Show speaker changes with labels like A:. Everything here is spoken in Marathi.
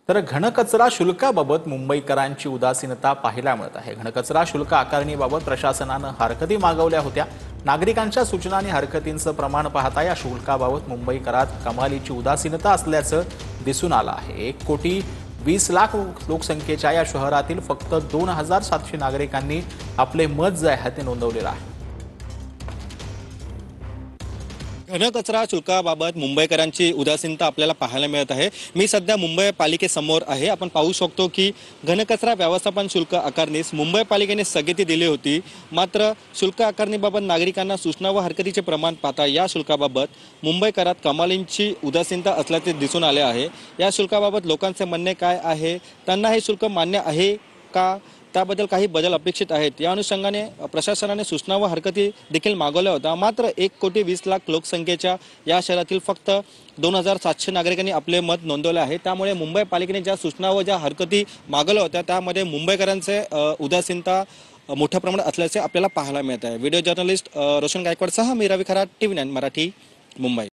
A: तर घनकचरा शुल्काबाबत मुंबईकरांची उदासीनता पाहायला मिळत आहे। घनकचरा शुल्क आकारणीबाबत प्रशासनानं हरकती मागवल्या होत्या। नागरिकांच्या सूचना आणि हरकतींचं प्रमाण पाहता या शुल्काबाबत मुंबईकरात कमालीची उदासीनता असल्याचं दिसून आलं आहे। 1,20,00,000 लोकसंख्येच्या या शहरातील फक्त 2,700 नागरिकांनी आपले मत जे आहे ते नोंदवलेलं आहे।
B: घनकचरा शुल्काबाबत मुंबईकरांची उदासीनता आपल्याला पाहायला मिळत आहे। मी सध्या मुंबई पालिकेसमोर आहे। आपण पाहू शकतो की घनकचरा व्यवस्थापन शुल्क आकारणीस मुंबई पालिकेने स्थगिती दिली होती। मात्र शुल्क आकारणीबाबत नागरिकांना सूचना व हरकतीचे प्रमाण पाहता या शुल्काबाबत मुंबईकरात कमालींची उदासीनता असल्याचे दिसून आले आहे। या शुल्काबाबत लोकांचे म्हणणे काय आहे, त्यांना हे शुल्क मान्य आहे का, त्याबद्दल काही बदल अपेक्षित आहेत, या अनुषंगाने प्रशासनाने सूचना व हरकती देखील मागवल्या होत्या। मात्र 1,20,00,000 लोकसंख्येच्या या शहरातील फक्त 2,700 नागरिकांनी आपले मत नोंदवले आहे। त्यामुळे मुंबई पालिकेने ज्या सूचना व ज्या हरकती मागवल्या होत्या त्यामध्ये मुंबईकरांचे उदासीनता मोठ्या प्रमाणात असल्याचे आपल्याला पाहायला मिळत आहे। व्हिडिओ जर्नलिस्ट रोशन गायकवाडसह मी रवी खरात, TV9 मराठी, मुंबई।